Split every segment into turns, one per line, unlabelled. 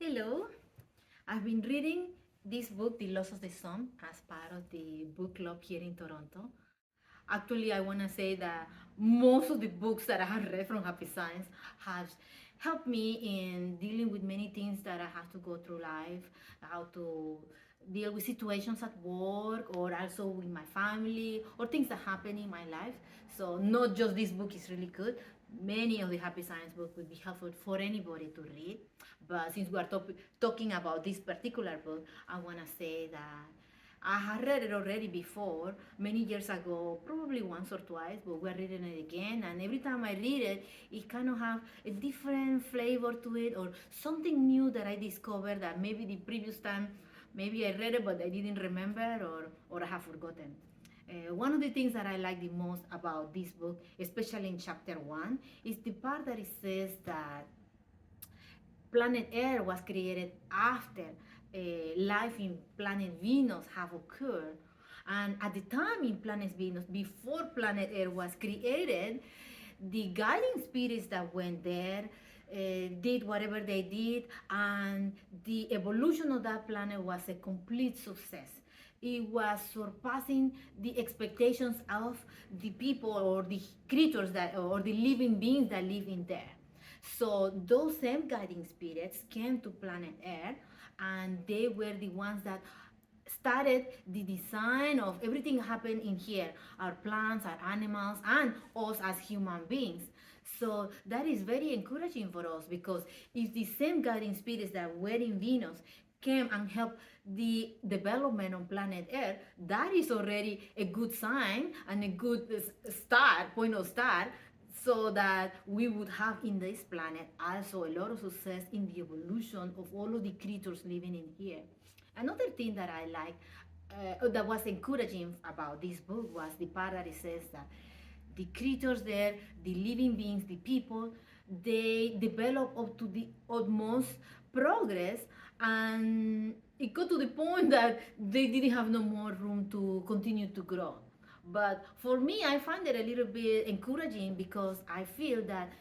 Hello, I've been reading this book, The Loss of the Sun, as part of the book club here in Toronto. Actually, I want to say that most of the books that I have read from Happy Science have helped me in dealing with many things that I have to go through life, how to deal with situations at work or also with my family or things that happen in my life. So not just this book is really good. Many of the Happy Science books would be helpful for anybody to read. But since we are talking about this particular book, I want to say that I had read it already before, many years ago, probably once or twice, but we're reading it again. And every time I read it, it kind of have a different flavor to it or something new that I discovered that maybe the previous time, maybe I read it, but I didn't remember or I have forgotten. One of the things that I like the most about this book, especially in chapter 1, is the part that it says that planet Earth was created after life in planet Venus have occurred. And at the time in planet Venus, before planet Earth was created, the guiding spirits that went there did whatever they did, and the evolution of that planet was a complete success. It was surpassing the expectations of the people or the creatures that or the living beings that live in there. So those same guiding spirits came to planet Earth, and they were the ones that started the design of everything happened in here, our plants, our animals, and us as human beings. So that is very encouraging for us, because if the same guiding spirits that were in Venus came and helped the development on planet Earth, that is already a good sign and a good point of start, so that we would have in this planet also a lot of success in the evolution of all of the creatures living in here. Another thing that I like, that was encouraging about this book, was the part that it says that the creatures there, the living beings, the people, they develop up to the utmost progress, and it got to the point that they didn't have no more room to continue to grow. But for me, I find it a little bit encouraging, because I feel that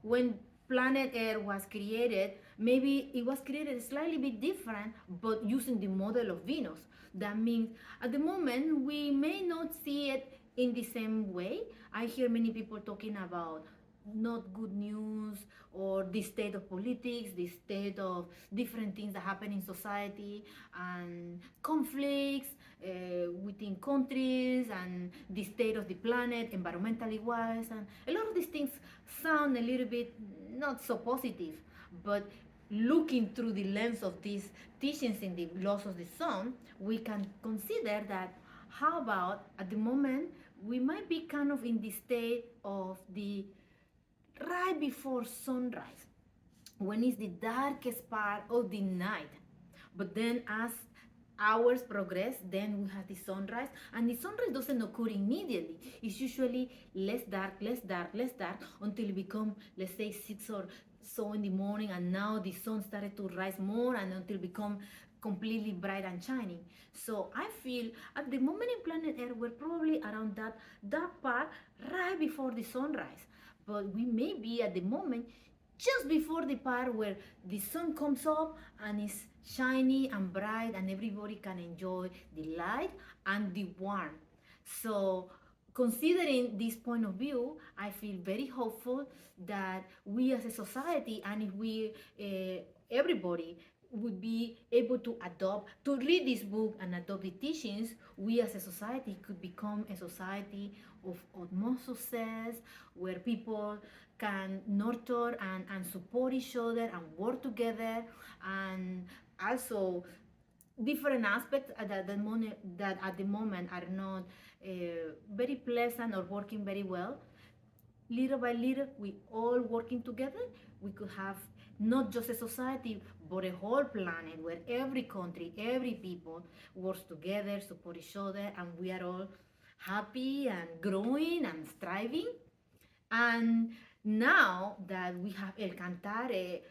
when planet Earth was created, maybe it was created slightly bit different, but using the model of Venus. That means at the moment we may not see it in the same way. I hear many people talking about not good news, or the state of politics, the state of different things that happen in society, and conflicts within countries, and the state of the planet environmentally wise, and a lot of these things sound a little bit not so positive. But looking through the lens of these teachings in the laws of the sun, we can consider that how about at the moment we might be kind of in the state of the right before sunrise, when it's the darkest part of the night. But then as hours progress, then we have the sunrise, and the sunrise doesn't occur immediately. It's usually less dark, less dark, less dark, until it become, let's say, 6 or so in the morning, and now the sun started to rise more, and until it become completely bright and shining. So I feel at the moment in planet Earth, we're probably around that part right before the sunrise, but we may be at the moment just before the part where the sun comes up and is shiny and bright, and everybody can enjoy the light and the warmth. So considering this point of view, I feel very hopeful that we as a society, and if we everybody would be able to adopt, to read this book and adopt the teachings, we as a society could become a society of utmost success, where people can nurture and support each other and work together, and also different aspects that at the moment are not very pleasant or working very well. Little by little, we all working together, we could have not just a society, but a whole planet where every country, every people works together, support each other, and we are all happy and growing and striving. And now that we have El Cantare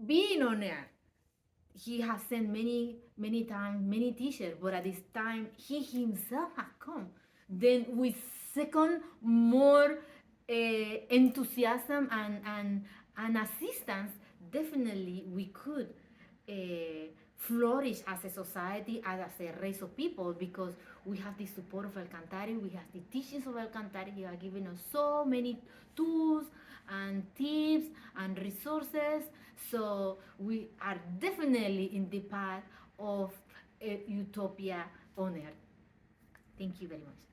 being on earth, he has sent many times many teachers, but at this time he himself has come, then with second more enthusiasm and assistance, definitely we could flourish as a society and as a race of people, because we have the support of El Cantare, we have the teachings of El Cantare. He has given us so many tools and tips and resources. So we are definitely in the path of a utopia on earth. Thank you very much.